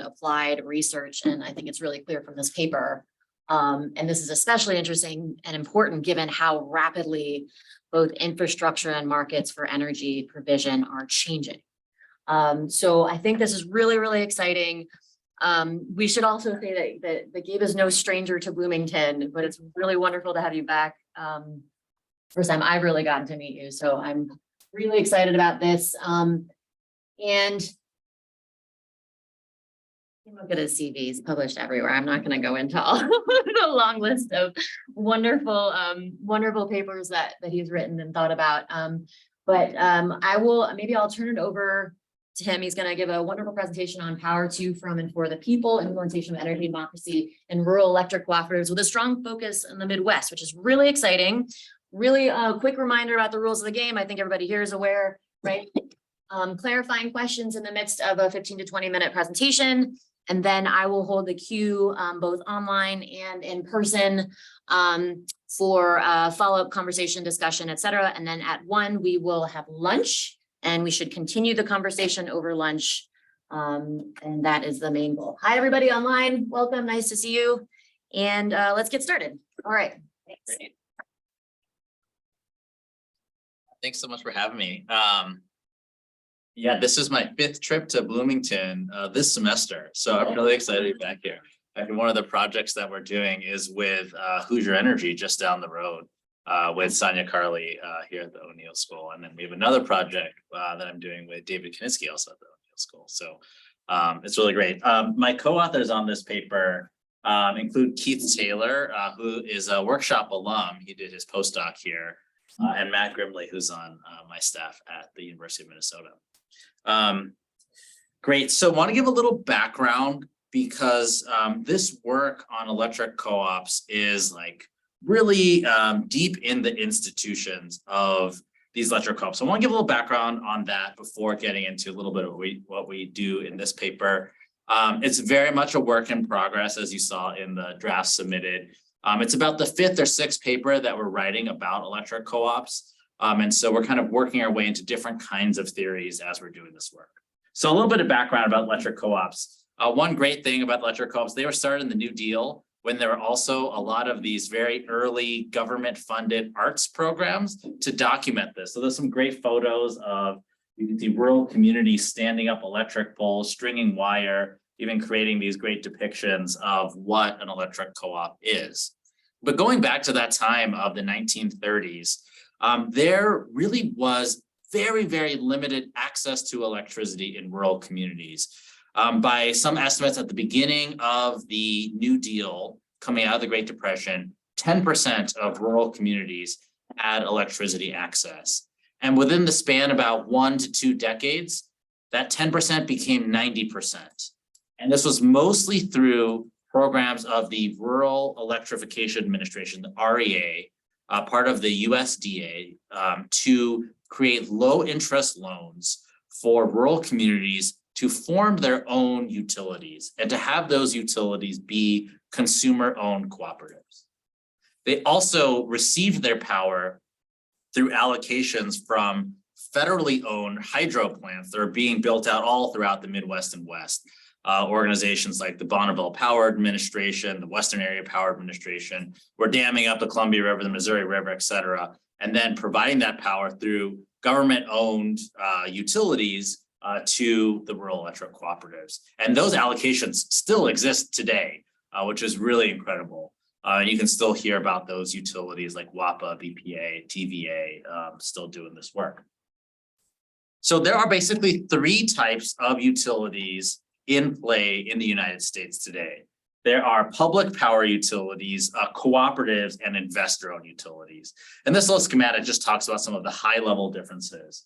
applied research, and I think it's really clear from this paper. And this is especially interesting and important given how rapidly both infrastructure and markets for energy provision are changing. So I think this is really, really exciting. We should also say that Gabe is no stranger to Bloomington, but it's really wonderful to have you back. First time I've really gotten to meet you, so I'm really excited about this. And look at his CV, he's published everywhere. I'm not going to go into all the long list of wonderful, wonderful papers that he's written and thought about. But maybe I'll turn it over to him. He's going to give a wonderful presentation on power to, from, and for the people, implementation of energy democracy in rural electric cooperatives with a strong focus in the Midwest, which is really exciting. Really a quick reminder about the rules of the game. I think everybody here is aware, right? Clarifying questions in the midst of a 15 to 20 minute presentation. And then I will hold the queue both online and in person for follow-up conversation, discussion, et cetera. And then at 1, we will have lunch and we should continue the conversation over lunch. And that is the main goal. Hi, everybody online. Welcome. Nice to see you. And let's get started. All right. Thanks. Thanks so much for having me. Yeah, this is my 5th trip to Bloomington this semester, so I'm really excited to be back here. And one of the projects that we're doing is with Hoosier Energy just down the road with Sonia Carley here at the O'Neill School. And then we have another project that I'm doing with David Kinitsky also at the O'Neill School. So it's really great. My co-authors on this paper include Keith Taylor, who is a workshop alum. He did his postdoc here, and Matt Grimley, who's on my staff at the University of Minnesota. Great. So I want to give a little background because this work on electric co-ops is like really deep in the institutions of these electric co-ops. So I want to give a little background on that before getting into a little bit of what we do in this paper. It's very much a work in progress, as you saw in the draft submitted. It's about the 5th or 6th paper that we're writing about electric co-ops. And so we're kind of working our way into different kinds of theories as we're doing this work. So a little bit of background about electric co-ops. One great thing about electric co-ops, they were started in the New Deal when there were also a lot of these very early government-funded arts programs to document this. So there's some great photos of, you can see rural communities standing up electric poles, stringing wire, even creating these great depictions of what an electric co-op is. But going back to that time of the 1930s, there really was very, very limited access to electricity in rural communities. By some estimates at the beginning of the New Deal, coming out of the Great Depression, 10% of rural communities had electricity access. And within the span about 1 to 2 decades, that 10% became 90%. And this was mostly through programs of the Rural Electrification Administration, the REA, part of the USDA, to create low interest loans for rural communities to form their own utilities and to have those utilities be consumer owned cooperatives. They also received their power through allocations from federally owned hydro plants that are being built out all throughout the Midwest and West. Organizations like the Bonneville Power Administration, the Western Area Power Administration, were damming up the Columbia River, the Missouri River, et cetera, and then providing that power through government-owned utilities to the rural electric cooperatives. And those allocations still exist today, which is really incredible. You can still hear about those utilities like WAPA, BPA, TVA, still doing this work. So there are basically 3 types of utilities in play in the United States today. There are public power utilities, cooperatives, and investor-owned utilities. And this little schematic just talks about some of the high-level differences.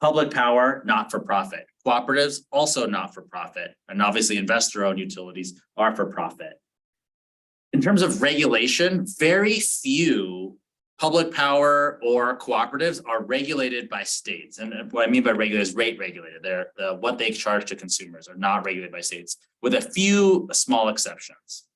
Public power, not-for-profit. Cooperatives, also not-for-profit. And obviously, investor-owned utilities are for-profit. In terms of regulation, very few public power or cooperatives are regulated by states. And what I mean by regulated is rate regulated. They're what they charge to consumers are not regulated by states, with a few small exceptions.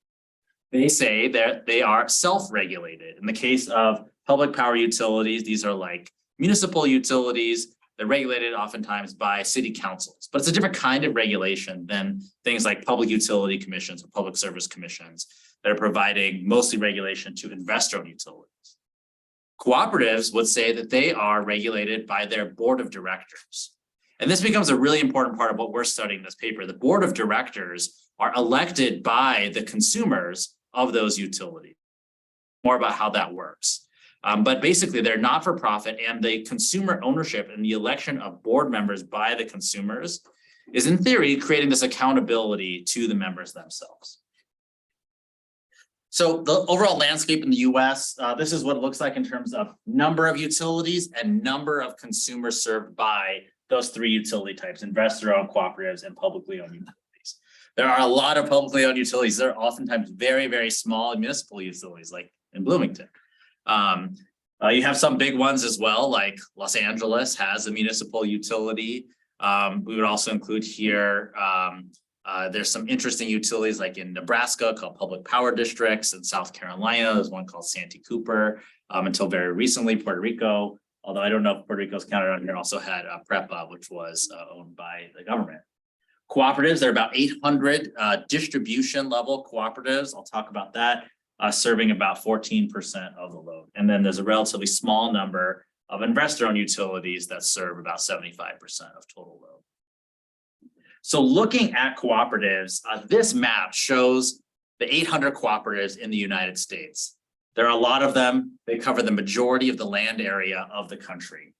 They say that they are self-regulated. In the case of public power utilities, these are like municipal utilities. They're regulated oftentimes by city councils, but it's a different kind of regulation than things like public utility commissions or public service commissions that are providing mostly regulation to investor-owned utilities. Cooperatives would say that they are regulated by their board of directors. And this becomes a really important part of what we're studying in this paper. The board of directors are elected by the consumers of those utilities. More about how that works. But basically, they're not for profit, and the consumer ownership and the election of board members by the consumers is, in theory, creating this accountability to the members themselves. So the overall landscape in the US, this is what it looks like in terms of number of utilities and number of consumers served by those three utility types: investor-owned, cooperatives, and publicly owned utilities. There are a lot of publicly owned utilities. They're oftentimes very, very small municipal utilities, like in Bloomington. You have some big ones as well, like Los Angeles has a municipal utility. We would also include here, there's some interesting utilities like in Nebraska called public power districts. In South Carolina, there's one called Santee Cooper. Until very recently, Puerto Rico, although I don't know if Puerto Rico's counted on here, also had PREPA, which was owned by the government. Cooperatives, there are about 800 distribution level cooperatives. I'll talk about that. Serving about 14% of the load. And then there's a relatively small number of investor-owned utilities that serve about 75% of total load. So looking at cooperatives, this map shows the 800 cooperatives in the United States. There are a lot of them. They cover the majority of the land area of the country.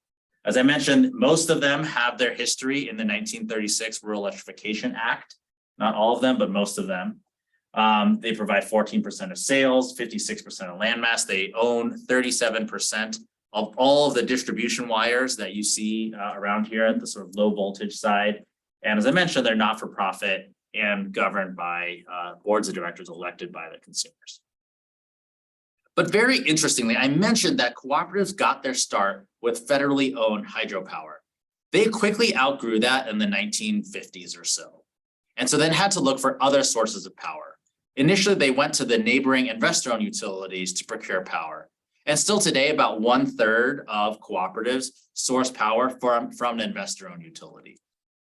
As I mentioned, most of them have their history in the 1936 Rural Electrification Act. Not all of them, but most of them. They provide 14% of sales, 56% of land mass. They own 37% of all of the distribution wires that you see around here at the sort of low voltage side. And as I mentioned, they're not for profit and governed by boards of directors elected by the consumers. But very interestingly, I mentioned that cooperatives got their start with federally owned hydropower. They quickly outgrew that in the 1950s or so, and so then had to look for other sources of power. Initially, they went to the neighboring investor-owned utilities to procure power. And still today, about 1/3 of cooperatives source power from an investor-owned utility.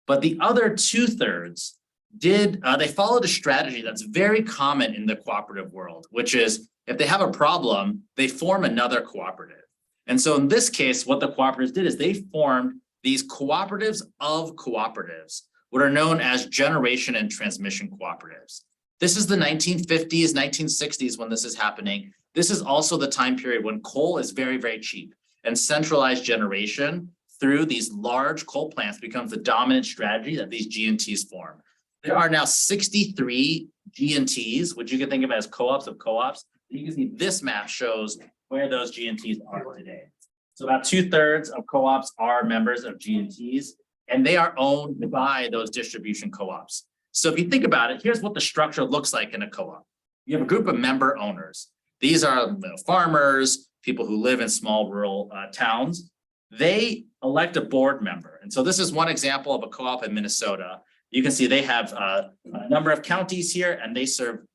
But the other 2/3 they followed a strategy that's very common in the cooperative world, which is if they have a problem, they form another cooperative. And so in this case, what the cooperatives did is they formed these cooperatives of cooperatives, what are known as generation and transmission cooperatives. This is the 1950s, 1960s when this is happening. This is also the time period when coal is very, very cheap, and centralized generation through these large coal plants becomes the dominant strategy that these G&Ts form. There are now 63 G&Ts, which you can think of as co-ops of co-ops. You can see this map shows where those G&Ts are today. So about 2/3 of co-ops are members of G&Ts, and they are owned by those distribution co-ops. So if you think about it, here's what the structure looks like in a co-op. You have a group of member owners. These are farmers, people who live in small rural towns. They elect a board member. And so this is one example of a co-op in Minnesota. You can see they have a number of counties here, and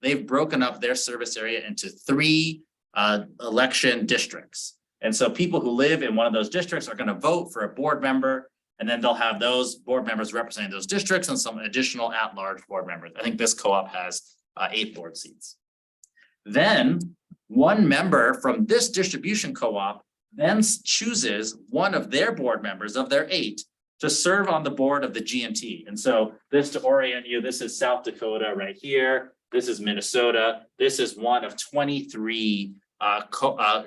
they've broken up their service area into 3 election districts. And so people who live in one of those districts are going to vote for a board member. And then they'll have those board members representing those districts and some additional at-large board members. I think this co-op has 8 board seats. Then one member from this distribution co-op then chooses one of their board members of their 8 to serve on the board of the G&T. And so this, to orient you, this is South Dakota right here. This is Minnesota. This is one of 23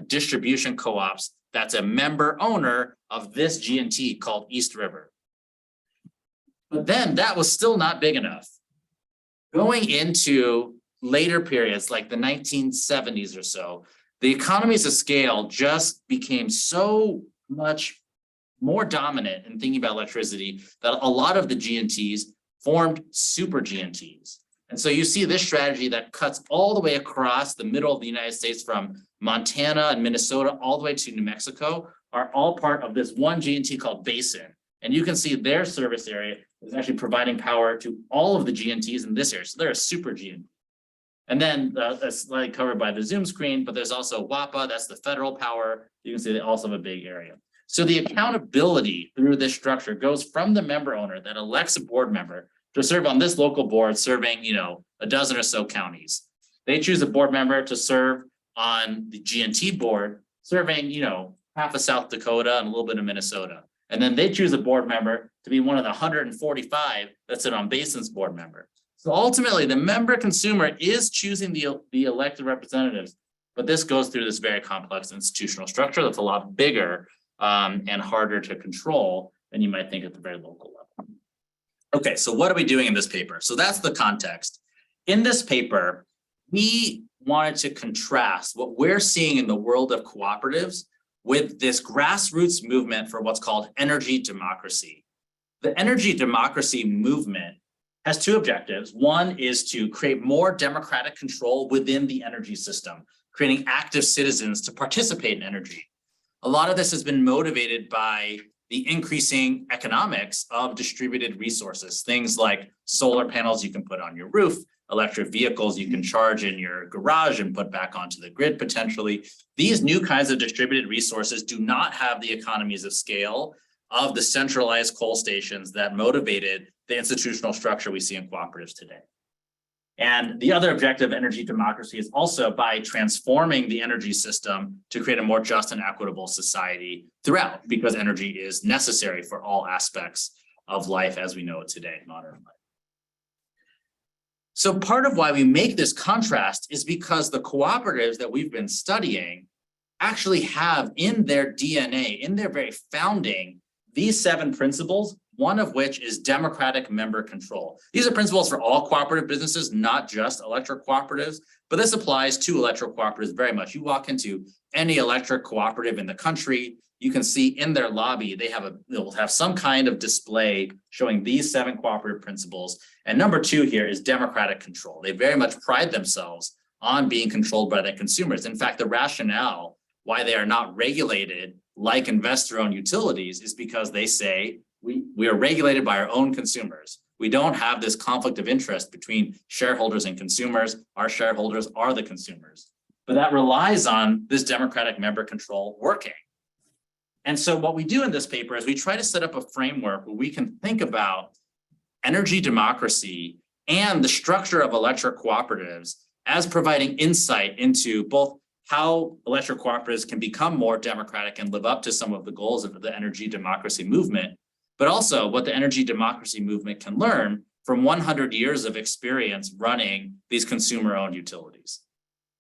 distribution co-ops that's a member owner of this G&T called East River. But then that was still not big enough. Going into later periods like the 1970s or so, the economies of scale just became so much more dominant in thinking about electricity that a lot of the G&Ts formed super G&Ts. And so you see this strategy that cuts all the way across the middle of the United States from Montana and Minnesota all the way to New Mexico are all part of this one G&T called Basin. And you can see their service area is actually providing power to all of the G&Ts in this area. So they're a super G&T. And then that's like covered by the Zoom screen, but there's also WAPA, that's the federal power. You can see they also have a big area. So the accountability through this structure goes from the member owner that elects a board member to serve on this local board, serving, a dozen or so counties. They choose a board member to serve on the GNT board, serving, half of South Dakota and a little bit of Minnesota. And then they choose a board member to be one of the 145 that's sit on Basin's board member. So ultimately, the member consumer is choosing the elected representatives, but this goes through this very complex institutional structure that's a lot bigger and harder to control than you might think at the very local level. Okay, so what are we doing in this paper? So that's the context. In this paper, we wanted to contrast what we're seeing in the world of cooperatives with this grassroots movement for what's called energy democracy. The energy democracy movement has two objectives. One is to create more democratic control within the energy system, creating active citizens to participate in energy. A lot of this has been motivated by the increasing economics of distributed resources, things like solar panels you can put on your roof, electric vehicles you can charge in your garage and put back onto the grid potentially. These new kinds of distributed resources do not have the economies of scale of the centralized coal stations that motivated the institutional structure we see in cooperatives today. And the other objective of energy democracy is also by transforming the energy system to create a more just and equitable society throughout, because energy is necessary for all aspects of life as we know it today, modern life. So part of why we make this contrast is because the cooperatives that we've been studying actually have in their DNA, in their very founding, these 7 principles, one of which is democratic member control. These are principles for all cooperative businesses, not just electric cooperatives, but this applies to electric cooperatives very much. You walk into any electric cooperative in the country, you can see in their lobby, they'll have some kind of display showing these 7 cooperative principles. And number 2 here is democratic control. They very much pride themselves on being controlled by their consumers. In fact, the rationale why they are not regulated like investor-owned utilities is because they say we are regulated by our own consumers. We don't have this conflict of interest between shareholders and consumers. Our shareholders are the consumers. But that relies on this democratic member control working. And so what we do in this paper is we try to set up a framework where we can think about energy democracy and the structure of electric cooperatives as providing insight into both how electric cooperatives can become more democratic and live up to some of the goals of the energy democracy movement, but also what the energy democracy movement can learn from 100 years of experience running these consumer-owned utilities.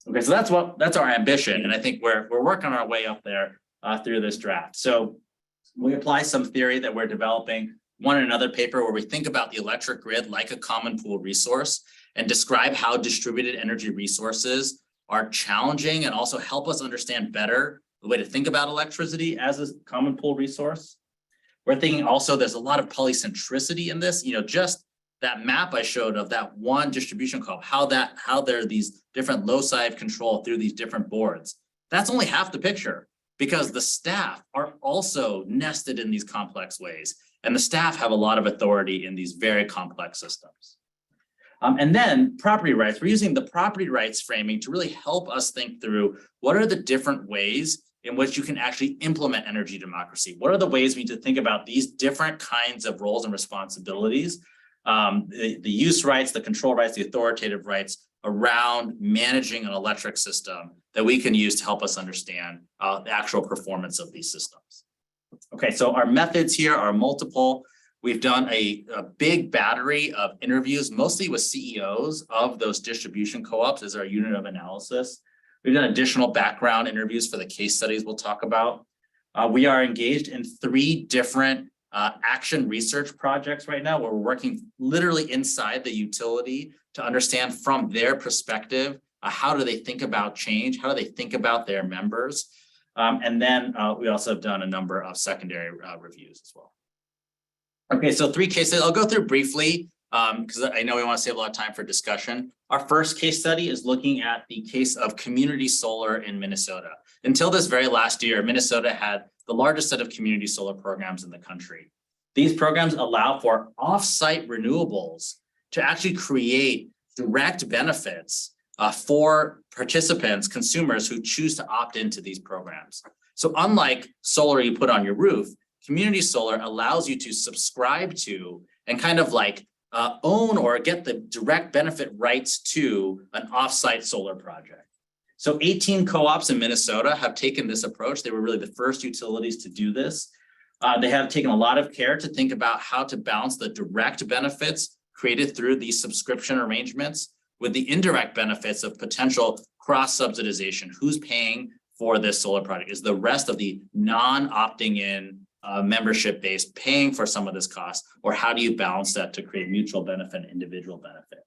Okay, so that's our ambition, and I think we're working our way up there through this draft. So we apply some theory that we're developing, one in another paper where we think about the electric grid like a common pool resource and describe how distributed energy resources are challenging and also help us understand better the way to think about electricity as a common pool resource. We're thinking also there's a lot of polycentricity in this, just that map I showed of that one distribution co-op, how there are these different loci of control through these different boards. That's only half the picture because the staff are also nested in these complex ways. And the staff have a lot of authority in these very complex systems. And then property rights, we're using the property rights framing to really help us think through what are the different ways in which you can actually implement energy democracy. What are the ways we need to think about these different kinds of roles and responsibilities, the use rights, the control rights, the authoritative rights around managing an electric system that we can use to help us understand the actual performance of these systems. Okay, so our methods here are multiple. We've done a big battery of interviews, mostly with CEOs of those distribution co-ops as our unit of analysis. We've done additional background interviews for the case studies we'll talk about. We are engaged in 3 different action research projects right now where we're working literally inside the utility to understand from their perspective, how do they think about change? How do they think about their members? And then we also have done a number of secondary reviews as well. Okay, so 3 cases. I'll go through briefly because I know we want to save a lot of time for discussion. Our first case study is looking at the case of community solar in Minnesota. Until this very last year, Minnesota had the largest set of community solar programs in the country. These programs allow for off-site renewables to actually create direct benefits for participants, consumers who choose to opt into these programs. So unlike solar you put on your roof, community solar allows you to subscribe to and kind of like own or get the direct benefit rights to an offsite solar project. So 18 co-ops in Minnesota have taken this approach. They were really the first utilities to do this. They have taken a lot of care to think about how to balance the direct benefits created through these subscription arrangements with the indirect benefits of potential cross-subsidization. Who's paying for this solar project? Is the rest of the non-opting in membership base paying for some of this cost? Or how do you balance that to create mutual benefit and individual benefit?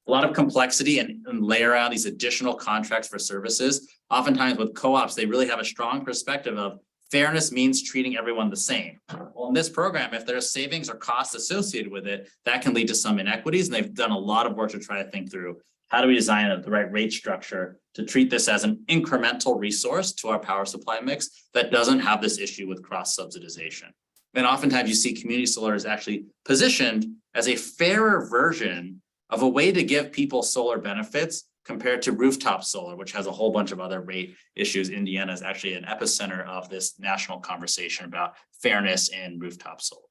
A lot of complexity and layer out these additional contracts for services. Oftentimes with co-ops, they really have a strong perspective of fairness means treating everyone the same. Well, in this program, if there's savings or costs associated with it, that can lead to some inequities. And they've done a lot of work to try to think through how do we design the right rate structure to treat this as an incremental resource to our power supply mix that doesn't have this issue with cross-subsidization. And oftentimes you see community solar is actually positioned as a fairer version of a way to give people solar benefits compared to rooftop solar, which has a whole bunch of other rate issues. Indiana is actually an epicenter of this national conversation about fairness in rooftop solar.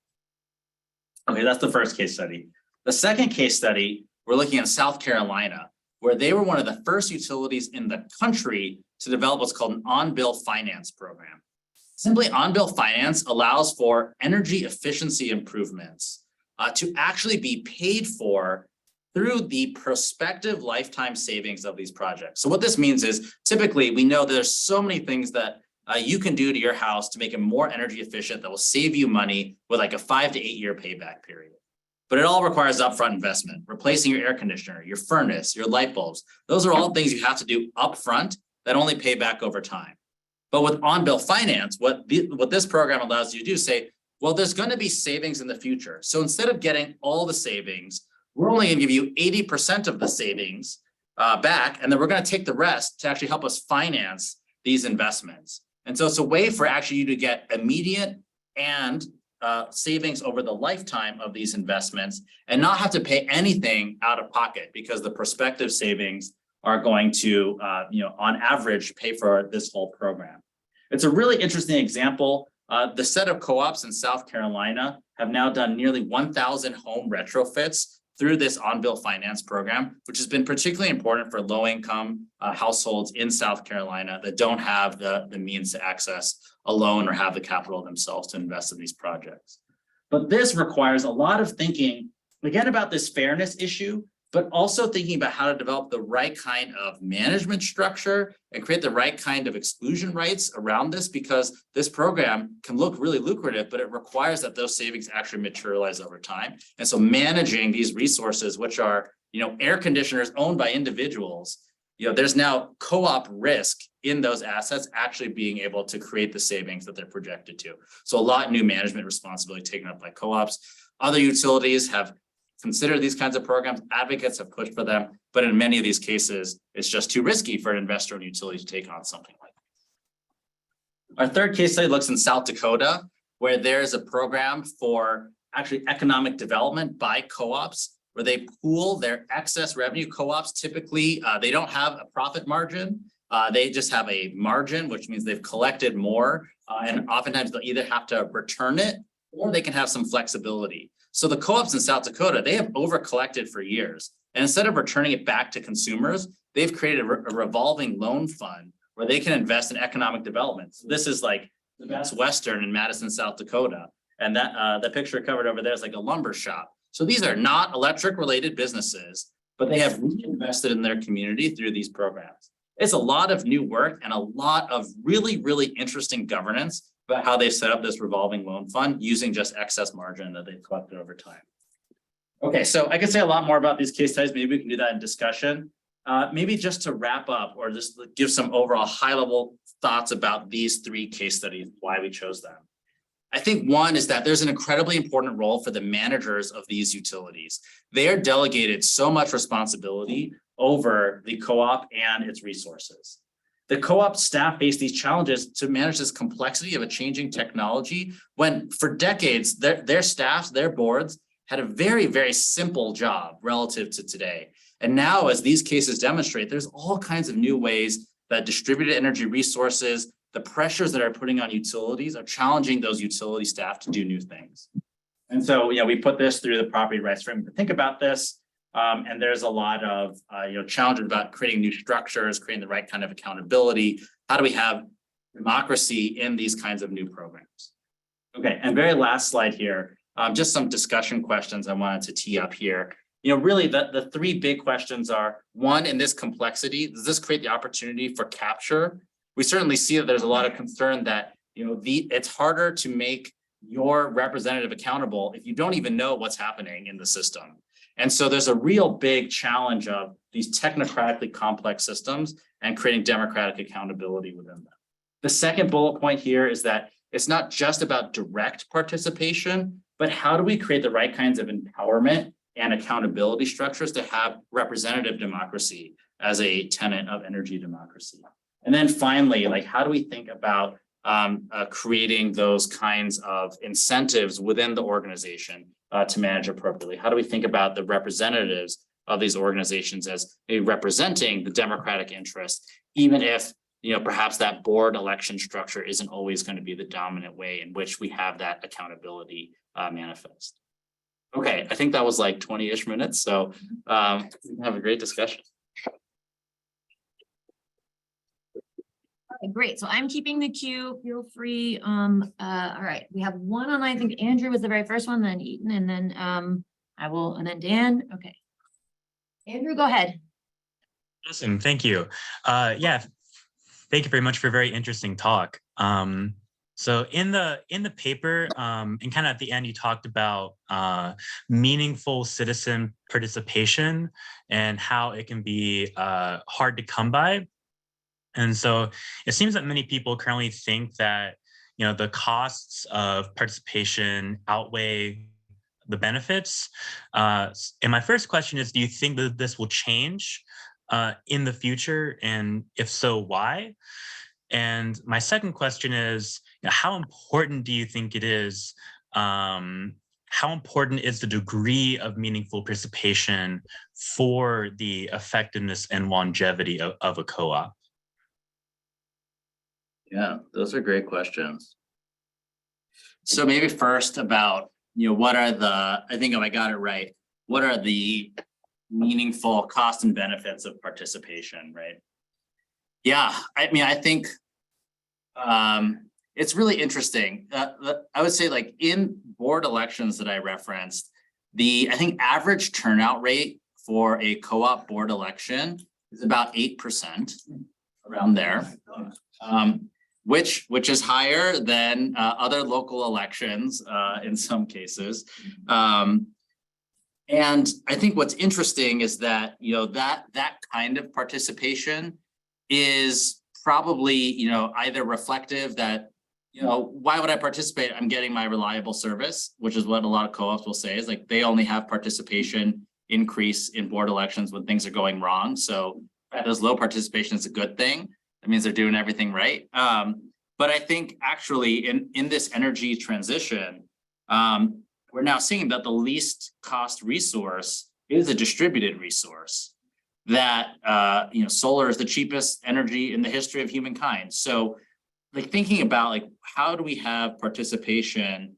Okay, that's the first case study. The second case study, we're looking at South Carolina, where they were one of the first utilities in the country to develop what's called an on-bill finance program. Simply on-bill finance allows for energy efficiency improvements to actually be paid for through the prospective lifetime savings of these projects. So what this means is typically we know there's so many things that you can do to your house to make it more energy efficient that will save you money with like a 5 to 8 year payback period. But it all requires upfront investment, replacing your air conditioner, your furnace, your light bulbs. Those are all things you have to do upfront that only pay back over time. But with on-bill finance, what this program allows you to do is say, well, there's going to be savings in the future. So instead of getting all the savings, we're only going to give you 80% of the savings back, and then we're going to take the rest to actually help us finance these investments. And so it's a way for actually you to get immediate and savings over the lifetime of these investments and not have to pay anything out of pocket because the prospective savings are going to, on average, pay for this whole program. It's a really interesting example. The set of co-ops in South Carolina have now done nearly 1,000 home retrofits through this on-bill finance program, which has been particularly important for low-income households in South Carolina that don't have the means to access a loan or have the capital themselves to invest in these projects. But this requires a lot of thinking, again, about this fairness issue, but also thinking about how to develop the right kind of management structure and create the right kind of exclusion rights around this, because this program can look really lucrative, but it requires that those savings actually materialize over time. And so managing these resources, which are, air conditioners owned by individuals, there's now co-op risk in those assets actually being able to create the savings that they're projected to. So a lot of new management responsibility taken up by co-ops. Other utilities have considered these kinds of programs, advocates have pushed for them, but in many of these cases, it's just too risky for an investor and utility to take on something like this. Our third case study looks in South Dakota, where there's a program for actually economic development by co-ops, where they pool their excess revenue. Co-ops typically, they don't have a profit margin. They just have a margin, which means they've collected more, and oftentimes they'll either have to return it or they can have some flexibility. So the co-ops in South Dakota, they have over collected for years. And instead of returning it back to consumers, they've created a revolving loan fund where they can invest in economic development. So this is like the Best Western in Madison, South Dakota. And that the picture covered over there is like a lumber shop. So these are not electric related businesses, but they have reinvested in their community through these programs. It's a lot of new work and a lot of really, really interesting governance about how they set up this revolving loan fund using just excess margin that they've collected over time. Okay, so I could say a lot more about these case studies. Maybe we can do that in discussion. Maybe just to wrap up or just give some overall high-level thoughts about these three case studies, why we chose them. I think one is that there's an incredibly important role for the managers of these utilities. They are delegated so much responsibility over the co-op and its resources. The co-op staff face these challenges to manage this complexity of a changing technology when for decades, their staffs, their boards had a very, very simple job relative to today. And now, as these cases demonstrate, there's all kinds of new ways that distributed energy resources, the pressures that are putting on utilities are challenging those utility staff to do new things. And so, we put this through the property rights framework to think about this. And there's a lot of, challenges about creating new structures, creating the right kind of accountability. How do we have democracy in these kinds of new programs? Okay, and very last slide here, just some discussion questions I wanted to tee up here. Really the three big questions are, one, in this complexity, does this create the opportunity for capture? We certainly see that there's a lot of concern that, it's harder to make your representative accountable if you don't even know what's happening in the system. And so there's a real big challenge of these technocratically complex systems and creating democratic accountability within them. The second bullet point here is that it's not just about direct participation, but how do we create the right kinds of empowerment and accountability structures to have representative democracy as a tenet of energy democracy. And then finally, how do we think about creating those kinds of incentives within the organization to manage appropriately? How do we think about the representatives of these organizations as representing the democratic interest, even if perhaps that board election structure isn't always going to be the dominant way in which we have that accountability manifest? Okay, I think that was like 20-ish minutes, so have a great discussion. Okay, great. So I'm keeping the queue. Feel free. All right. We have one on, I think Andrew was the very first one, then Eaton, and then and then Dan. Okay. Andrew, go ahead. Awesome. Thank you. Yeah, thank you very much for a very interesting talk. So in the paper, and kind of at the end, you talked about meaningful citizen participation and how it can be hard to come by. And so it seems that many people currently think that the costs of participation outweigh the benefits. And my first question is, do you think that this will change in the future? And if so, why? And my second question is, how important do you think it is? How important is the degree of meaningful participation for the effectiveness and longevity of a co-op? Yeah, those are great questions. So maybe first about, what are I think if I got it right, what are the meaningful costs and benefits of participation, right? Yeah, I think it's really interesting. I would say in board elections that I referenced, I think average turnout rate for a co-op board election is about 8%, around there. Which is higher than other local elections in some cases. And I think what's interesting is that, that kind of participation is probably, either reflective that, why would I participate? I'm getting my reliable service, which is what a lot of co-ops will say, is they only have participation increase in board elections when things are going wrong. So there's low participation is a good thing. That means they're doing everything right. But I think actually in this energy transition, we're now seeing that the least cost resource is a distributed resource. That solar is the cheapest energy in the history of humankind. So thinking about how do we have participation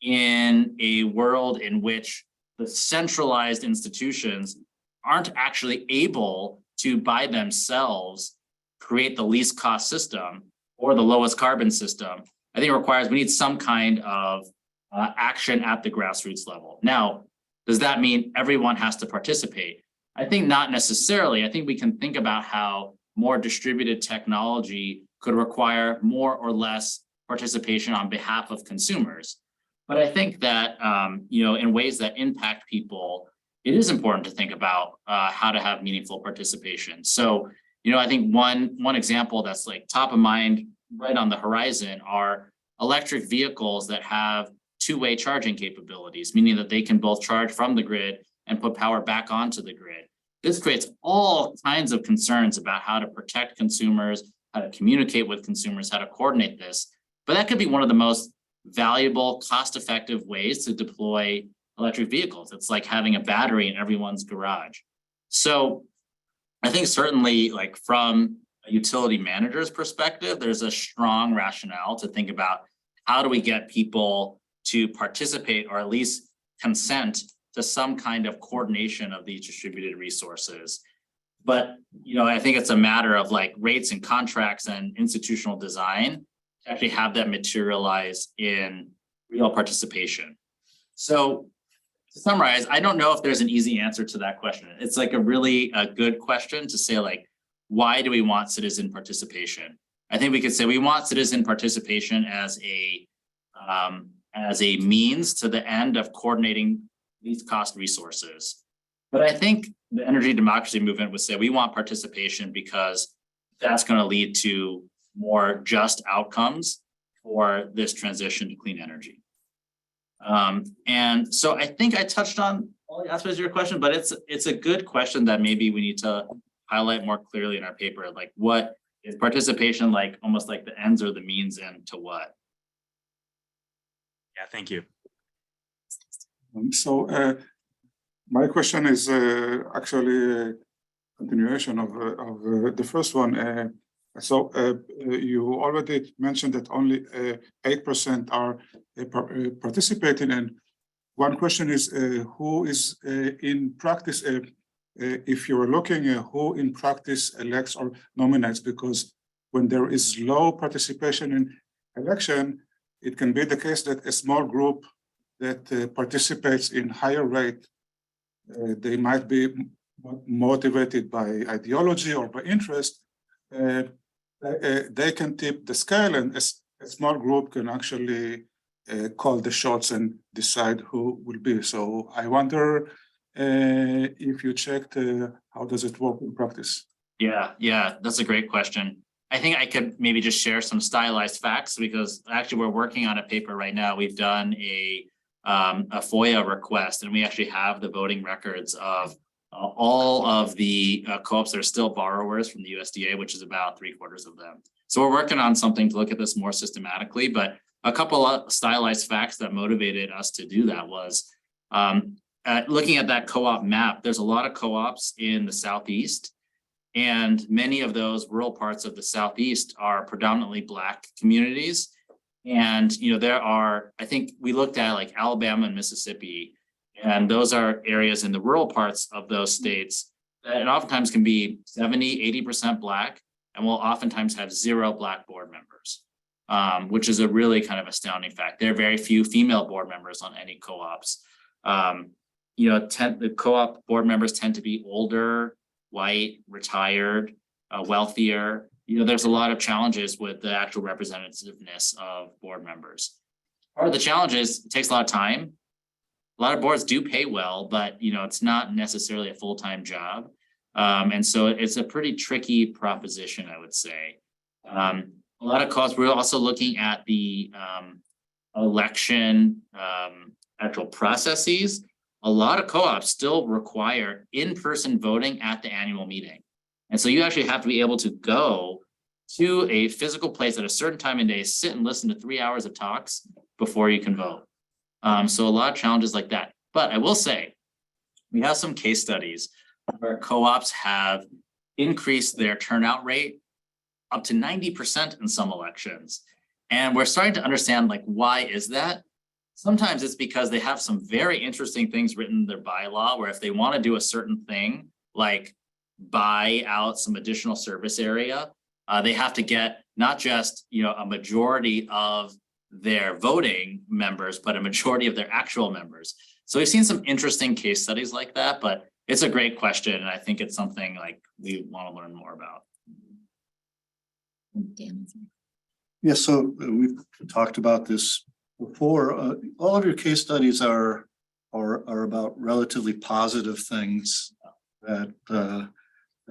in a world in which the centralized institutions aren't actually able to by themselves create the least cost system or the lowest carbon system. I think we need some kind of action at the grassroots level. Now, does that mean everyone has to participate? I think not necessarily. I think we can think about how more distributed technology could require more or less participation on behalf of consumers. But I think that, in ways that impact people, it is important to think about how to have meaningful participation. So, I think one example that's top of mind right on the horizon are electric vehicles that have two-way charging capabilities, meaning that they can both charge from the grid and put power back onto the grid. This creates all kinds of concerns about how to protect consumers, how to communicate with consumers, how to coordinate this. But that could be one of the most valuable, cost-effective ways to deploy electric vehicles. It's like having a battery in everyone's garage. So I think certainly from utility manager's perspective, there's a strong rationale to think about how do we get people to participate or at least consent to some kind of coordination of these distributed resources. But, you know, I think it's a matter of like rates and contracts and institutional design to actually have that materialize in real participation. So to summarize, I don't know if there's an easy answer to that question. It's like a really good question to say, like, why do we want citizen participation? I think we could say we want citizen participation as a means to the end of coordinating least cost resources. But I think the energy democracy movement would say we want participation because that's going to lead to more just outcomes for this transition to clean energy. And so I think I touched on all the aspects of your question, but it's a good question that maybe we need to highlight more clearly in our paper. Like, what is participation like, almost like the ends or the means and to what? Yeah, thank you. So my question is actually a continuation of the first one. So you already mentioned that only 8% are participating, and one question is who is in practice, if you're looking who in practice elects or nominates, because when there is low participation in election, it can be the case that a small group that participates in higher rate, they might be motivated by ideology or by interest. They can tip the scale, and a small group can actually call the shots and decide who will be. So I wonder if you checked how does it work in practice? Yeah, that's a great question. I think I could maybe just share some stylized facts, because actually we're working on a paper right now. We've done a FOIA request, and we actually have the voting records of all of the co-ops that are still borrowers from the USDA, which is about 3/4 of them. So we're working on something to look at this more systematically, but a couple of stylized facts that motivated us to do that was looking at that co-op map. There's a lot of co-ops in the Southeast, and many of those rural parts of the Southeast are predominantly Black communities. And, you know, there are, I think we looked at like Alabama and Mississippi, and those are areas in the rural parts of those states that oftentimes can be 70–80% Black, and will oftentimes have 0 Black board members, which is a really kind of astounding fact. There are very few female board members on any co-ops. You know, the co-op board members tend to be older, white, retired, wealthier. You know, there's a lot of challenges with the actual representativeness of board members. Part of the challenge is it takes a lot of time. A lot of boards do pay well, but, you know, it's not necessarily a full-time job. And so it's a pretty tricky proposition, I would say. A lot of costs. We're also looking at the election actual processes. A lot of co-ops still require in-person voting at the annual meeting. And so you actually have to be able to go to a physical place at a certain time of day, sit and listen to 3 hours of talks before you can vote. So a lot of challenges like that. But I will say, we have some case studies where co-ops have increased their turnout rate up to 90% in some elections. And we're starting to understand, like, why is that? Sometimes it's because they have some very interesting things written in their bylaw, where if they want to do a certain thing, like buy out some additional service area, they have to get not just, you know, a majority of their voting members, but a majority of their actual members. So we've seen some interesting case studies like that, but it's a great question, and I think it's something like we want to learn more about. Yeah, so we've talked about this before. All of your case studies are about relatively positive things that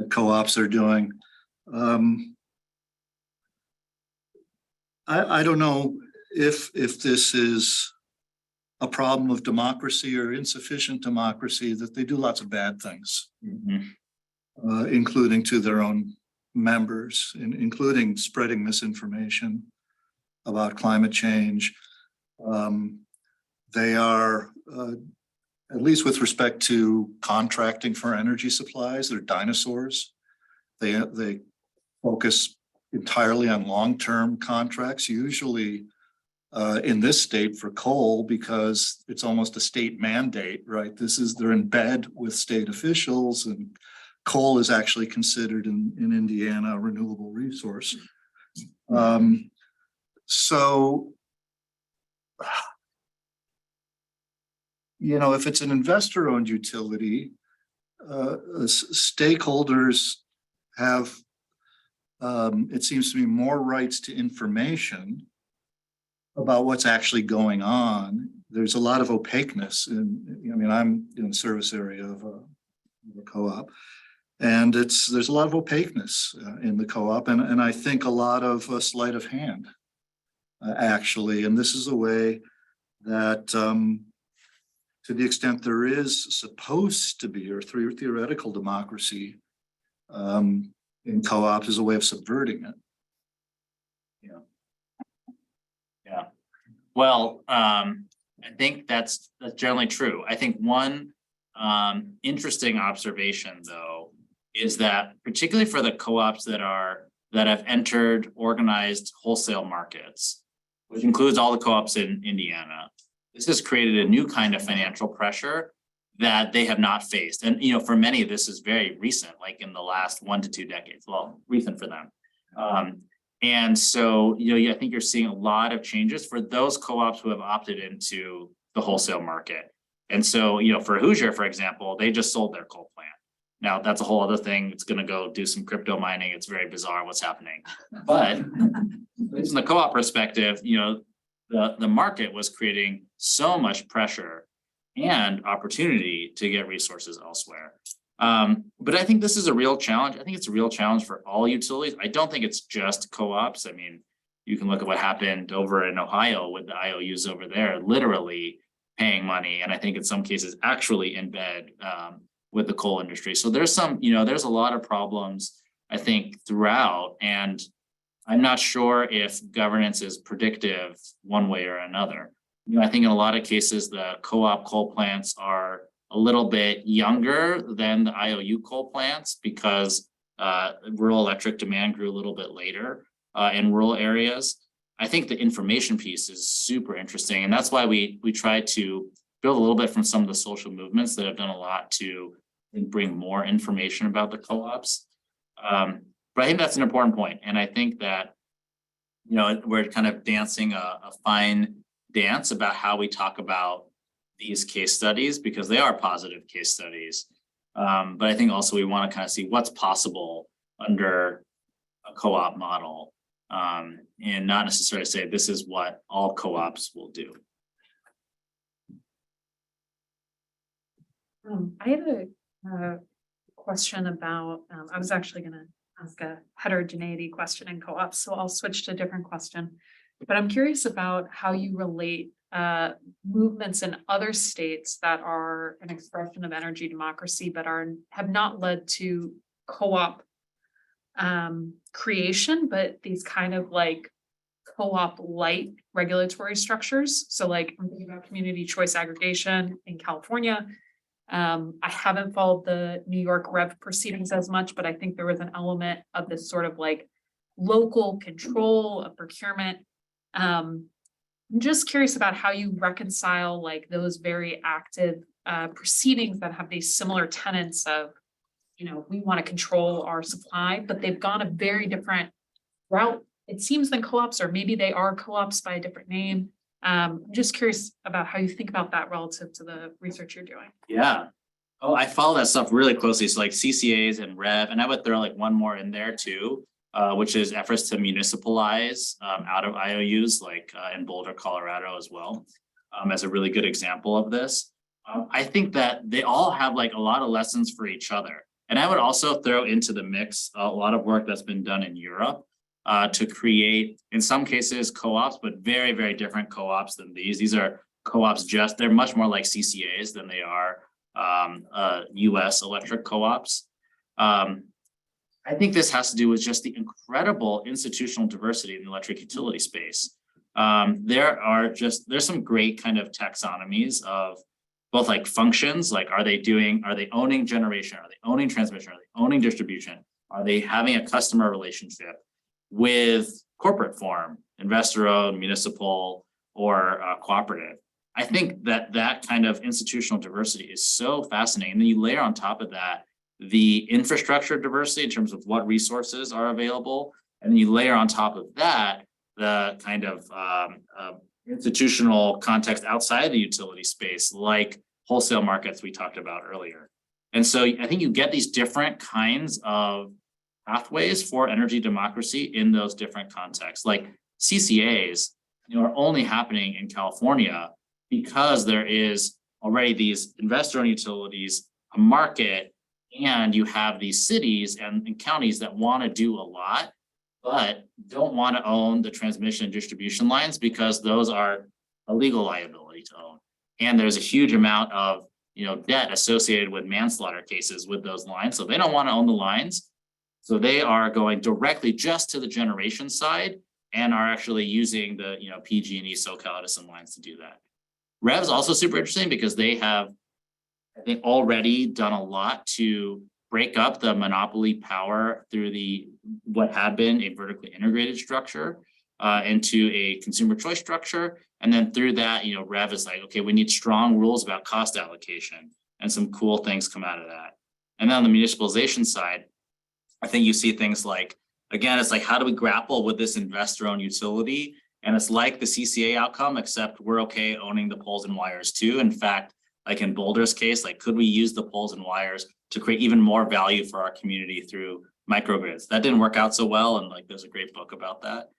co-ops are doing. I don't know if this is a problem of democracy or insufficient democracy, that they do lots of bad things, including to their own members, including spreading misinformation about climate change. They are, at least with respect to contracting for energy supplies, they're dinosaurs. They focus entirely on long-term contracts, usually in this state for coal, because it's almost a state mandate, right? They're in bed with state officials, and coal is actually considered in Indiana a renewable resource. So, if it's an investor-owned utility, stakeholders have, it seems to me, more rights to information about what's actually going on. There's a lot of opaqueness I'm in the service area of a co-op, and there's a lot of opaqueness in the co-op, and I think a lot of sleight of hand, actually. And this is a way that, to the extent there is supposed to be, or through theoretical democracy in co-ops, is a way of subverting it. Yeah. Well, I think that's generally true. I think one interesting observation, though, is that particularly for the co-ops that have entered organized wholesale markets, which includes all the co-ops in Indiana, this has created a new kind of financial pressure that they have not faced. And for many, this is very recent, like in the last 1 to 2 decades. Well, recent for them. And so, I think you're seeing a lot of changes for those co-ops who have opted into the wholesale market. And so, for Hoosier, for example, they just sold their coal plant. Now, that's a whole other thing. It's going to go do some crypto mining. It's very bizarre what's happening. But from the co-op perspective, the market was creating so much pressure and opportunity to get resources elsewhere. But I think this is a real challenge. I think it's a real challenge for all utilities. I don't think it's just co-ops. I mean, you can look at what happened over in Ohio with the IOUs over there, literally paying money. And I think in some cases actually in bed with the coal industry. So there's there's a lot of problems, I think, throughout. And I'm not sure if governance is predictive one way or another. I think in a lot of cases, the co-op coal plants are a little bit younger than the IOU coal plants because rural electric demand grew a little bit later in rural areas. I think the information piece is super interesting. And that's why we try to build a little bit from some of the social movements that have done a lot to bring more information about the co-ops. But I think that's an important point. And I think that, we're kind of dancing a fine dance about how we talk about these case studies because they are positive case studies. But I think also we want to kind of see what's possible under a co-op model and not necessarily say this is what all co-ops will do. I had a question about, I was actually going to ask a heterogeneity question in co-ops, so I'll switch to a different question. But I'm curious about how you relate movements in other states that are an expression of energy democracy, but have not led to co-op creation, but these kind of like co-op light regulatory structures. So like I'm thinking about community choice aggregation in California. I haven't followed the New York Rev proceedings as much, but I think there was an element of this sort of like local control of procurement. I'm just curious about how you reconcile like those very active proceedings that have these similar tenets of, we want to control our supply, but they've gone a very different route, it seems, than co-ops, or maybe they are co-ops by a different name. I'm just curious about how you think about that relative to the research you're doing. Yeah. Oh, I follow that stuff really closely. So like CCAs and Rev, and I would throw like one more in there too, which is efforts to municipalize out of IOUs, like in Boulder, Colorado as well, as a really good example of this. I think that they all have like a lot of lessons for each other. And I would also throw into the mix a lot of work that's been done in Europe to create, in some cases, co-ops, but very, very different co-ops than these. These are co-ops they're much more like CCAs than they are US electric co-ops. I think this has to do with just the incredible institutional diversity in the electric utility space. There's some great kind of taxonomies of both like functions, like are they owning generation, are they owning transmission, are they owning distribution? Are they having a customer relationship with corporate form, investor-owned, municipal, or cooperative? I think that that kind of institutional diversity is so fascinating. And then you layer on top of that the infrastructure diversity in terms of what resources are available. And then you layer on top of that the kind of institutional context outside the utility space, like wholesale markets we talked about earlier. And so I think you get these different kinds of pathways for energy democracy in those different contexts. Like CCAs, are only happening in California because there is already these investor-owned utilities, a market, and you have these cities and counties that want to do a lot, but don't want to own the transmission and distribution lines because those are a legal liability to own. And there's a huge amount of debt associated with manslaughter cases with those lines. So they don't want to own the lines. So they are going directly just to the generation side and are actually using the PG&E SoCal Edison lines to do that. REV is also super interesting because they have, I think, already done a lot to break up the monopoly power through what had been a vertically integrated structure into a consumer choice structure. And then through that, REV is like, okay, we need strong rules about cost allocation, and some cool things come out of that. And then on the municipalization side, I think you see things like, again, it's like, how do we grapple with this investor-owned utility? And it's like the CCA outcome, except we're okay owning the poles and wires too. In fact, like in Boulder's case, like, could we use the poles and wires to create even more value for our community through microgrids? That didn't work out so well. And like, there's a great book about that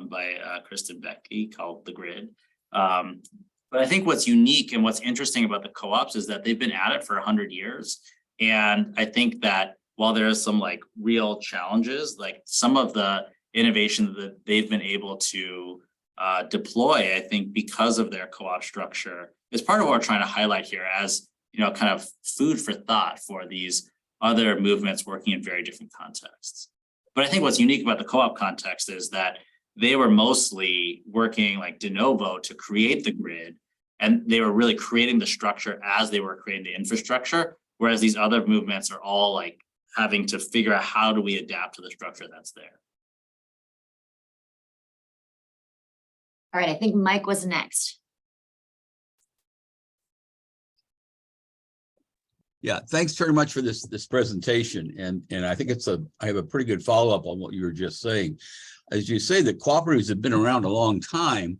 by Kristen Becky called The Grid. But I think what's unique and what's interesting about the co-ops is that they've been at it for 100 years. And I think that while there is some like real challenges, like some of the innovation that they've been able to deploy, I think because of their co-op structure, is part of what we're trying to highlight here as, kind of food for thought for these other movements working in very different contexts. But I think what's unique about the co-op context is that they were mostly working like de novo to create the grid, and they were really creating the structure as they were creating the infrastructure, whereas these other movements are all like having to figure out how do we adapt to the structure that's there. All right, I think Mike was next. Yeah, thanks very much for this presentation. And I think I have a pretty good follow-up on what you were just saying. As you say, the cooperatives have been around a long time,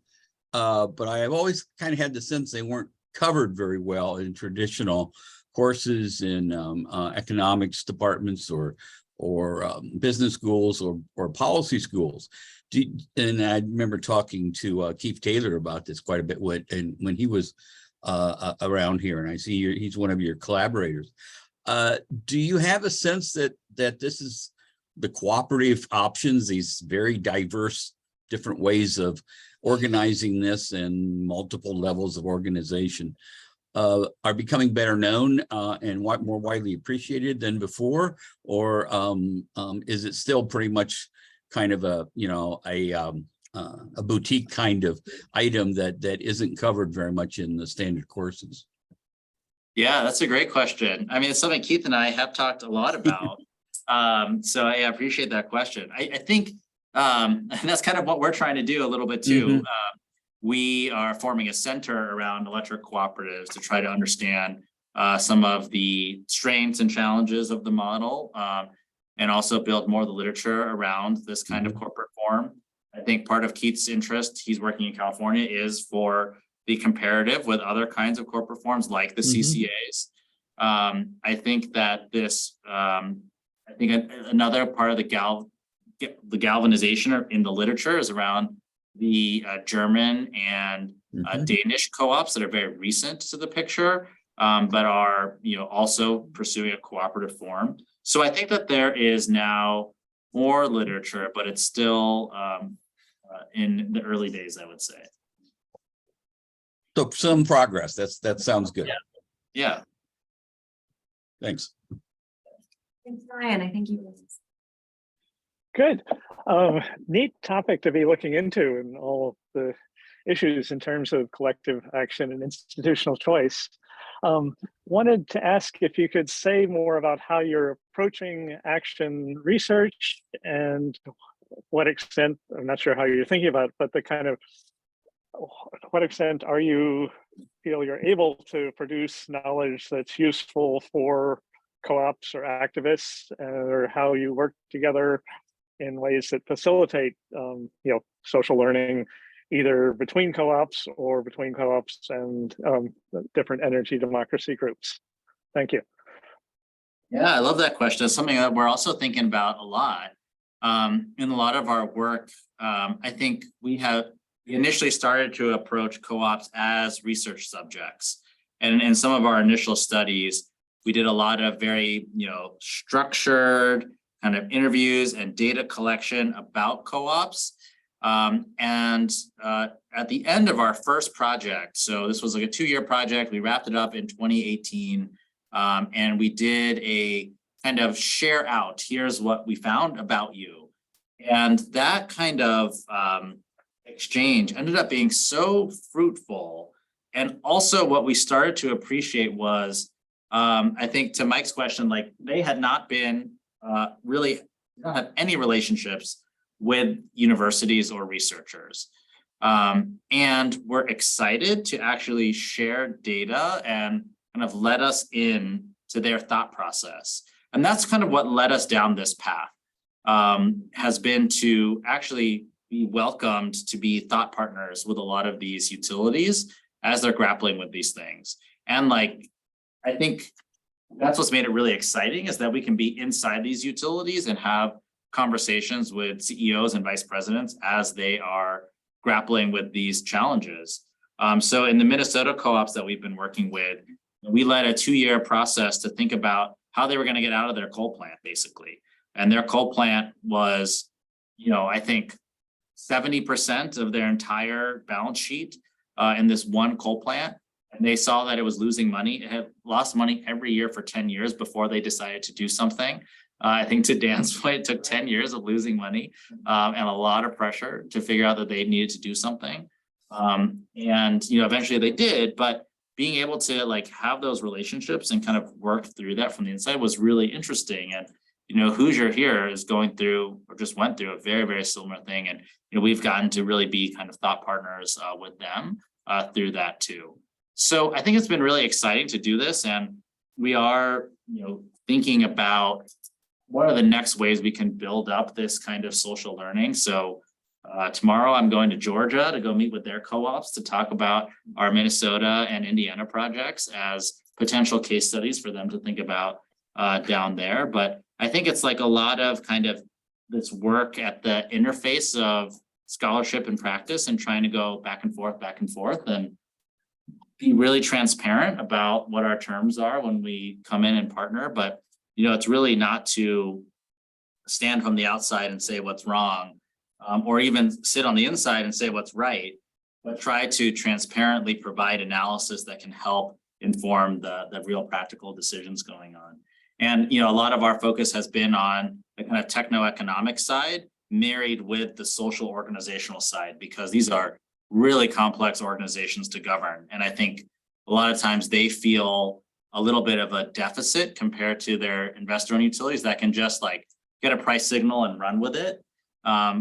but I have always kind of had the sense they weren't covered very well in traditional courses in economics departments or business schools or policy schools. And I remember talking to Keith Taylor about this quite a bit when he was around here, and I see he's one of your collaborators. Do you have a sense that this is the cooperative options, these very diverse different ways of organizing this and multiple levels of organization are becoming better known and more widely appreciated than before? Or is it still pretty much kind of a boutique kind of item that isn't covered very much in the standard courses? Yeah, that's a great question. I mean, it's something Keith and I have talked a lot about. So I appreciate that question. I think and that's kind of what we're trying to do a little bit too. Mm-hmm. We are forming a center around electric cooperatives to try to understand some of the strengths and challenges of the model, and also build more of the literature around this kind of corporate form. I think part of Keith's interest, he's working in California, is for the comparative with other kinds of corporate forms like the CCAs. I think that this, another part of the galvanization in the literature is around the German and Danish co-ops that are very recent to the picture, but are also pursuing a cooperative form. So I think that there is now more literature, but it's still in the early days, I would say. So some progress. That sounds good. Yeah. Thanks. Thanks, Ryan. I think you. Good. Neat topic to be looking into and all of the issues in terms of collective action and institutional choice. Wanted to ask if you could say more about how you're approaching action research and what extent, I'm not sure how you're thinking about it, but the kind of, what extent are you feel you're able to produce knowledge that's useful for co-ops or activists, or how you work together in ways that facilitate, social learning, either between co-ops or between co-ops and different energy democracy groups. Thank you. Yeah, I love that question. It's something that we're also thinking about a lot. In a lot of our work, I think we initially started to approach co-ops as research subjects. And in some of our initial studies, we did a lot of very, structured kind of interviews and data collection about co-ops. And at the end of our first project, so this was like a 2-year project, we wrapped it up in 2018, and we did a kind of share out, here's what we found about you. And that kind of exchange ended up being so fruitful. And also what we started to appreciate was, I think to Mike's question, like they had not been really, don't have any relationships with universities or researchers. And we're excited to actually share data and kind of let us in to their thought process. And that's kind of what led us down this path, has been to actually be welcomed to be thought partners with a lot of these utilities as they're grappling with these things. And like, I think that's what's made it really exciting, is that we can be inside these utilities and have conversations with CEOs and vice presidents as they are grappling with these challenges. So in the Minnesota co-ops that we've been working with, we led a 2-year process to think about how they were going to get out of their coal plant, basically. And their coal plant was, I think 70% of their entire balance sheet in this one coal plant. And they saw that it was losing money. It had lost money every year for 10 years before they decided to do something. I think to Dan's point, it took 10 years of losing money and a lot of pressure to figure out that they needed to do something. And, eventually they did, but being able to like have those relationships and kind of work through that from the inside was really interesting. And, Hoosier here is going through, or just went through, a very, very similar thing. And, we've gotten to really be kind of thought partners with them through that too. So I think it's been really exciting to do this. And we are, thinking about what are the next ways we can build up this kind of social learning. So tomorrow I'm going to Georgia to go meet with their co-ops to talk about our Minnesota and Indiana projects as potential case studies for them to think about down there. But I think it's like a lot of kind of this work at the interface of scholarship and practice, and trying to go back and forth and be really transparent about what our terms are when we come in and partner. But it's really not to stand from the outside and say what's wrong, or even sit on the inside and say what's right, but try to transparently provide analysis that can help inform the real practical decisions going on. And, a lot of our focus has been on the kind of techno-economic side married with the social organizational side, because these are really complex organizations to govern. And I think a lot of times they feel a little bit of a deficit compared to their investor-owned utilities that can just like get a price signal and run with it.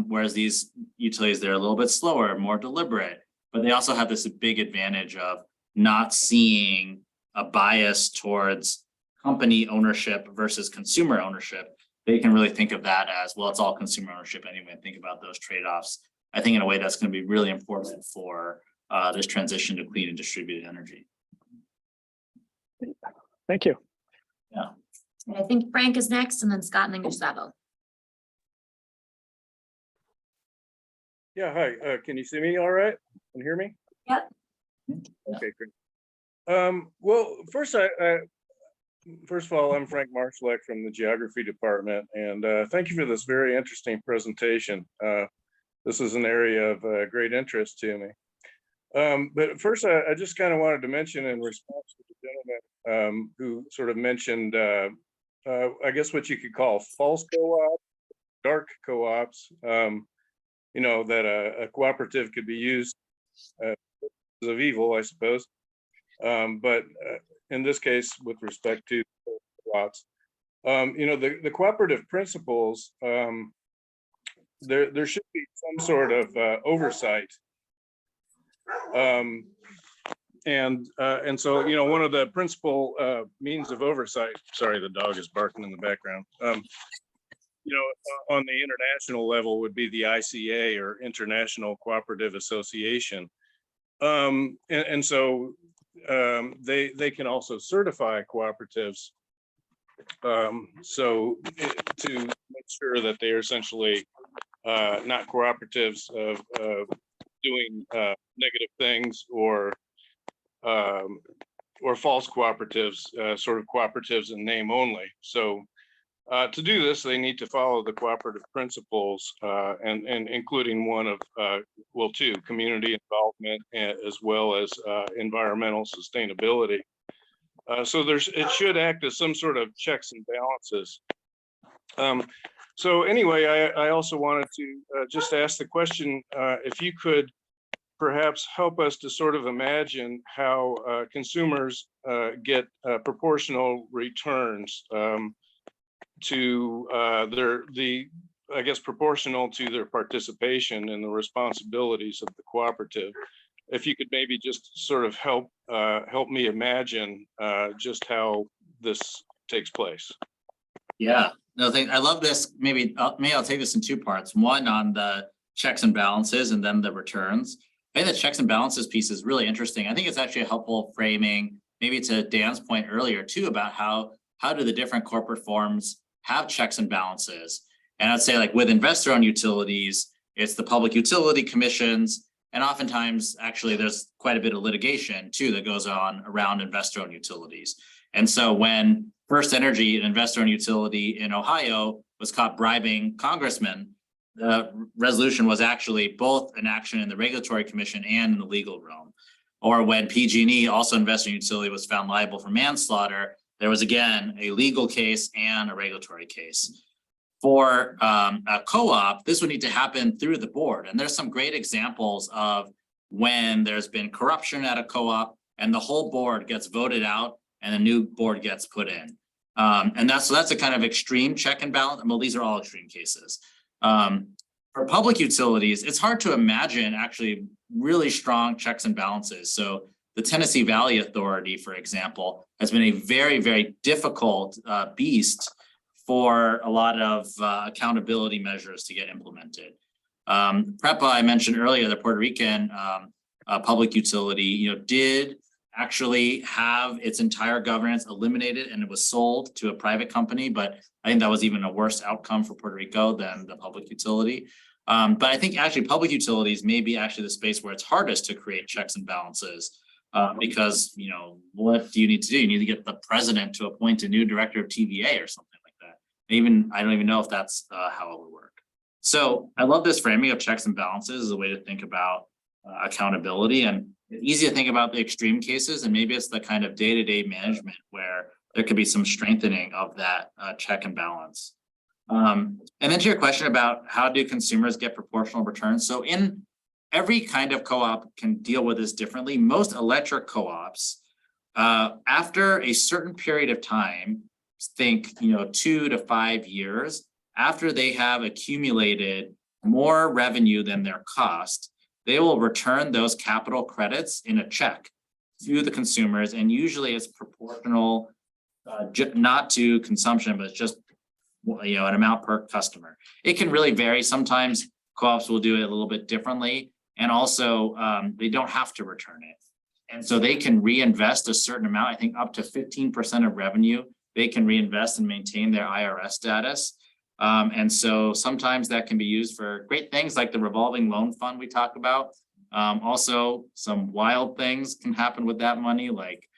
Whereas these utilities, they're a little bit slower, more deliberate, but they also have this big advantage of not seeing a bias towards company ownership versus consumer ownership. They can really think of that as, well, it's all consumer ownership anyway, and think about those trade-offs. I think in a way that's going to be really important for this transition to clean and distributed energy. Thank you. Yeah. And I think Frank is next, and then Scott, and then Gustavo. Yeah, hi. Can you see me all right? Can you hear me? Yep. Okay, great. Well, first of all, I'm Frank Marshleck from the Geography Department, and thank you for this very interesting presentation. This is an area of great interest to me. But first, I just kind of wanted to mention, in response to the gentleman who sort of mentioned, I guess what you could call false co-ops, dark co-ops, that a cooperative could be used of evil, I suppose. But in this case, with respect to lots, the cooperative principles, there should be some sort of oversight. And so, one of the principal means of oversight, sorry, the dog is barking in the background, on the international level would be the ICA, or International Cooperative Association. And so they can also certify cooperatives. So to make sure that they are essentially not cooperatives of doing negative things, or false cooperatives, sort of cooperatives in name only. So to do this, they need to follow the cooperative principles, and including one of, two, community involvement, as well as environmental sustainability. So it should act as some sort of checks and balances. So anyway, I also wanted to just ask the question, if you could perhaps help us to sort of imagine how consumers get proportional returns to I guess, proportional to their participation in the responsibilities of the cooperative. If you could maybe just sort of help me imagine just how this takes place. Yeah, no, I love this. Maybe I'll take this in two parts. One on the checks and balances, and then the returns. I think the checks and balances piece is really interesting. I think it's actually a helpful framing, maybe to Dan's point earlier too, about how do the different corporate forms have checks and balances. And I'd say, like, with investor-owned utilities, it's the public utility commissions, and oftentimes actually there's quite a bit of litigation too that goes on around investor-owned utilities. And so when First Energy, an investor-owned utility in Ohio, was caught bribing congressmen, the resolution was actually both an action in the regulatory commission and in the legal realm. Or when PG&E, also investor-owned utility, was found liable for manslaughter, there was again a legal case and a regulatory case. For a co-op, this would need to happen through the board. And there's some great examples of when there's been corruption at a co-op and the whole board gets voted out and a new board gets put in. And that's a kind of extreme check and balance. Well, these are all extreme cases. For public utilities, it's hard to imagine actually really strong checks and balances. So the Tennessee Valley Authority, for example, has been a very, very difficult beast for a lot of accountability measures to get implemented. PREPA, I mentioned earlier, the Puerto Rican public utility, did actually have its entire governance eliminated, and it was sold to a private company. But I think that was even a worse outcome for Puerto Rico than the public utility. But I think actually public utilities may be actually the space where it's hardest to create checks and balances. Because, what do you need to do? You need to get the president to appoint a new director of TVA or something like that. I don't even know if that's how it would work. So I love this framing of checks and balances as a way to think about accountability. And it's easy to think about the extreme cases, and maybe it's the kind of day-to-day management where there could be some strengthening of that check and balance. And then to your question about how do consumers get proportional returns? So in every kind of co-op can deal with this differently. Most electric co-ops, after a certain period of time, think 2 to 5 years, after they have accumulated more revenue than their cost, they will return those capital credits in a check to the consumers, and usually it's proportional, not to consumption, but it's just an amount per customer. It can really vary. Sometimes co-ops will do it a little bit differently. And also, they don't have to return it. And so they can reinvest a certain amount, I think up to 15% of revenue, they can reinvest and maintain their IRS status. And so sometimes that can be used for great things like the revolving loan fund we talked about. Also, some wild things can happen with that money, like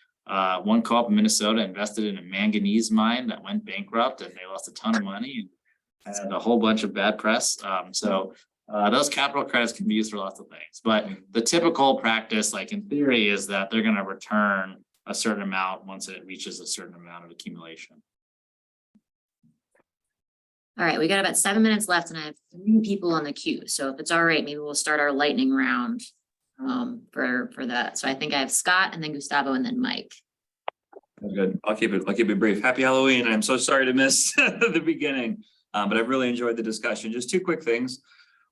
one co-op in Minnesota invested in a manganese mine that went bankrupt, and they lost a ton of money and had a whole bunch of bad press. Those capital credits can be used for lots of things, but the typical practice, like in theory, is that they're going to return a certain amount once it reaches a certain amount of accumulation. All right, we got about 7 minutes left, and I have 3 people on the queue. So if it's all right, maybe we'll start our lightning round for that. So I think I have Scott, and then Gustavo, and then Mike. Good. I'll keep it brief. Happy Halloween. I'm so sorry to miss the beginning, but I've really enjoyed the discussion. Just two quick things.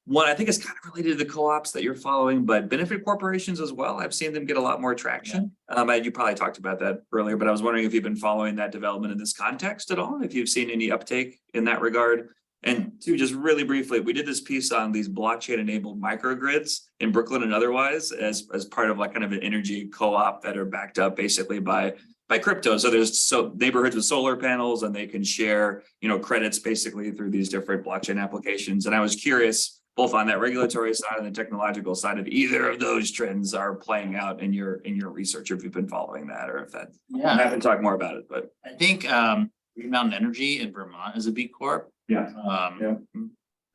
One, I think it's kind of related to the co-ops that you're following, but benefit corporations as well. I've seen them get a lot more traction. You probably talked about that earlier, but I was wondering if you've been following that development in this context at all, if you've seen any uptake in that regard. And two, just really briefly, we did this piece on these blockchain-enabled microgrids in Brooklyn and otherwise as part of like kind of an energy co-op that are backed up basically by crypto. So there's neighborhoods with solar panels and they can share, credits basically through these different blockchain applications. And I was curious, both on that regulatory side and the technological side, of either of those trends are playing out in your research, if you've been following that, or if that. Yeah. I haven't talked more about it, but I think Green Mountain Energy in Vermont is a B Corp. yeah.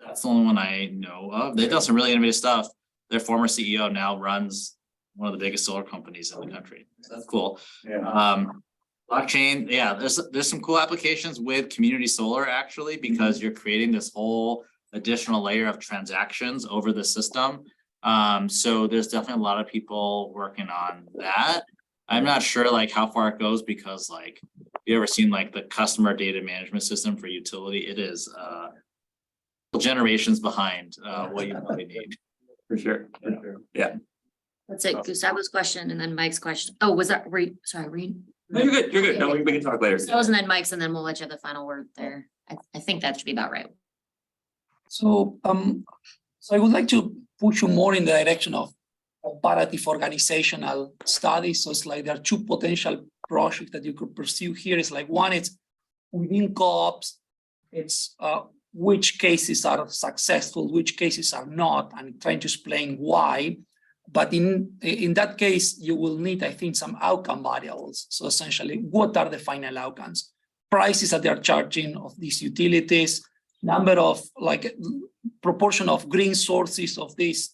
That's the only one I know of. They've done some really innovative stuff. Their former CEO now runs one of the biggest solar companies in the country. So that's cool. Yeah. Blockchain, yeah, there's some cool applications with community solar actually, because you're creating this whole additional layer of transactions over the system. So there's definitely a lot of people working on that. I'm not sure like how far it goes because like, you ever seen like the customer data management system for utility? It is generations behind what you probably need. For sure. Yeah. Let's say Gustavo's question and then Mike's question. Oh, was that sorry, Reed? No, you're good. You're good. No, we can talk later. Gustavo's and then Mike's, and then we'll let you have the final word there. I think that should be about right. So, so I would like to push you more in the direction of comparative organizational studies. So it's like there are two potential projects that you could pursue here. It's like one, it's within co-ops, it's which cases are successful, which cases are not, and trying to explain why. But in that case, you will need, I think, some outcome variables. So essentially, what are the final outcomes? Prices that they are charging of these utilities, number of like proportion of green sources of this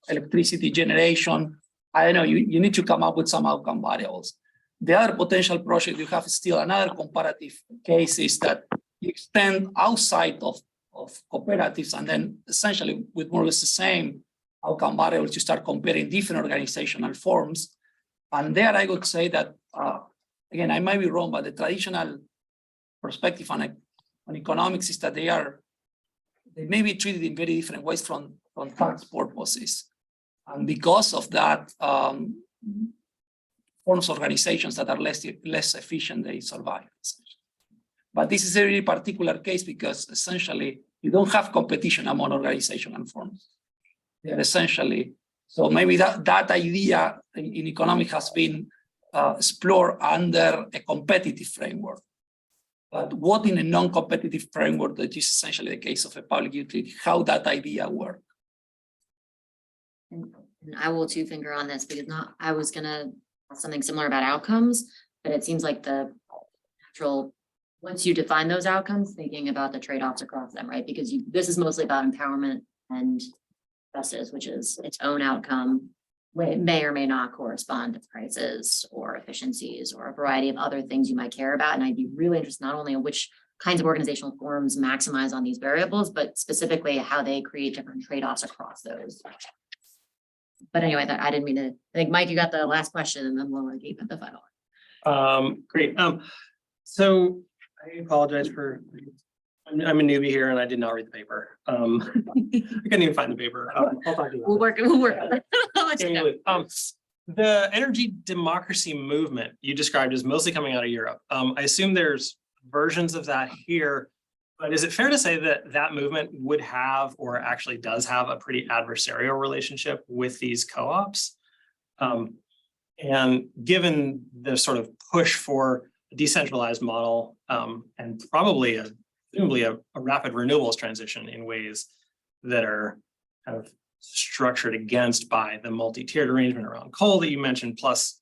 electricity generation. I don't know, you need to come up with some outcome variables. The other potential project, you have still another comparative cases that you extend outside of cooperatives, and then essentially with more or less the same outcome variables, you start comparing different organizational forms. And there I would say that, again, I might be wrong, but the traditional perspective on economics is that they may be treated in very different ways from tax purposes. And because of that, forms of organizations that are less efficient, they survive. But this is a really particular case because essentially you don't have competition among organizations and forms. They're essentially, so maybe that idea in economics has been explored under a competitive framework. But what in a non-competitive framework, that is essentially the case of a public utility, how that idea works? And I will two finger on this because I was gonna have something similar about outcomes, but it seems like the natural, once you define those outcomes, thinking about the trade-offs across them, right? Because this is mostly about empowerment and justice, which is its own outcome. It may or may not correspond to prices or efficiencies or a variety of other things you might care about. And I'd be really interested not only in which kinds of organizational forms maximize on these variables, but specifically how they create different trade-offs across those. But anyway, I didn't mean to, I think, Mike, you got the last question and then Laura gave it the final one. Great. So I apologize for, I'm a newbie here and I did not read the paper. I couldn't even find the paper. I'll talk to you. We'll work. I'll let you know. The energy democracy movement you described is mostly coming out of Europe. I assume there's versions of that here, but is it fair to say that that movement would have, or actually does have, a pretty adversarial relationship with these co-ops? And given the sort of push for a decentralized model and probably presumably a rapid renewables transition in ways that are kind of structured against by the multi-tiered arrangement around coal that you mentioned, plus,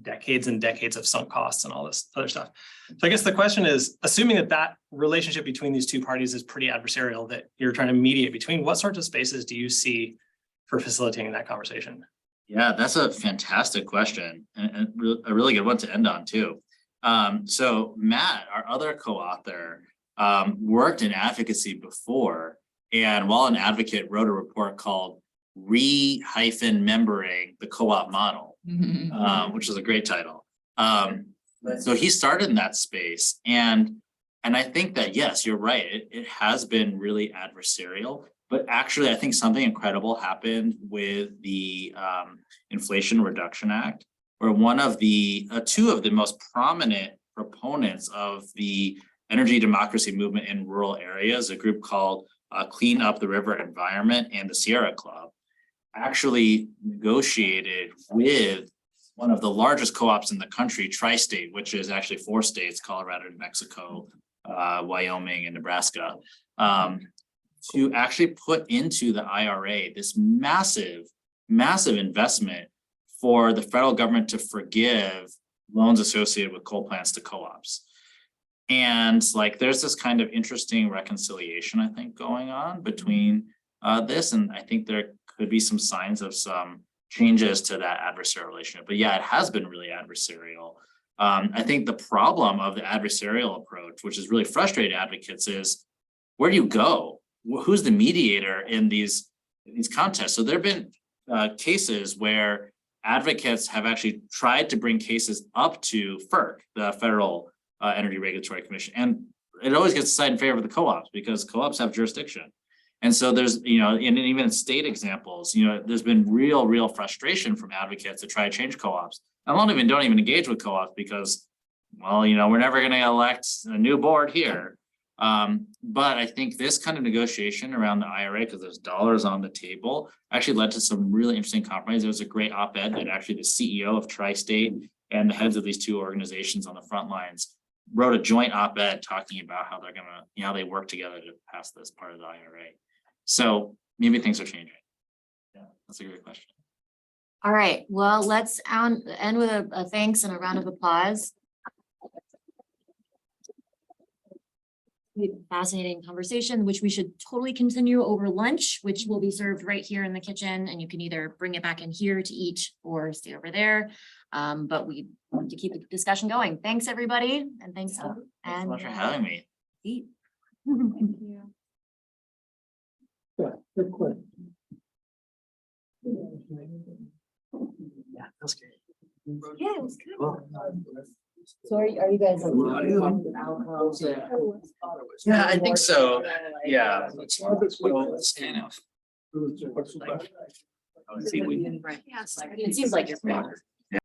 decades and decades of sunk costs and all this other stuff. So I guess the question is, assuming that that relationship between these two parties is pretty adversarial, that you're trying to mediate between, what sorts of spaces do you see for facilitating that conversation? Yeah, that's a fantastic question and a really good one to end on too. So Matt, our other co-author, worked in advocacy before, and while an advocate wrote a report called re-membering the co-op model, which is a great title. So he started in that space, and I think that, yes, you're right, it has been really adversarial, but actually I think something incredible happened with the Inflation Reduction Act, where one of the two of the most prominent proponents of the energy democracy movement in rural areas, a group called Clean Up the River Environment and the Sierra Club, actually negotiated with one of the largest co-ops in the country, Tri-State, which is actually 4 states, Colorado, New Mexico, Wyoming, and Nebraska, to actually put into the IRA this massive investment for the federal government to forgive loans associated with coal plants to co-ops. And like, there's this kind of interesting reconciliation, I think, going on between this, and I think there could be some signs of some changes to that adversarial relationship. But yeah, it has been really adversarial. I think the problem of the adversarial approach, which is really frustrating advocates, is where do you go? Who's the mediator in these contests? So there have been cases where advocates have actually tried to bring cases up to FERC, the Federal Energy Regulatory Commission, and it always gets decided in favor of the co-ops because co-ops have jurisdiction. And so there's, and even in state examples, there's been real frustration from advocates to try to change co-ops. I don't even engage with co-ops because, well, we're never going to elect a new board here. But I think this kind of negotiation around the IRA, because there's dollars on the table, actually led to some really interesting compromise. There was a great op-ed that actually the CEO of Tri-State and the heads of these 2 organizations on the front lines wrote a joint op-ed talking about how they're gonna, how they work together to pass this part of the IRA. So maybe things are changing. Yeah, that's a great question. All right, well, let's end with a thanks and a round of applause. Fascinating conversation, which we should totally continue over lunch, which will be served right here in the kitchen, and you can either bring it back in here to eat or stay over there. But we want to keep the discussion going. Thanks, everybody, and thanks. Thanks so much for having me. Eat. Thank you. Good question. Yeah, that's great. Yeah, it was good. So are you guys? Yeah, I think so. Yeah. It seems like you're.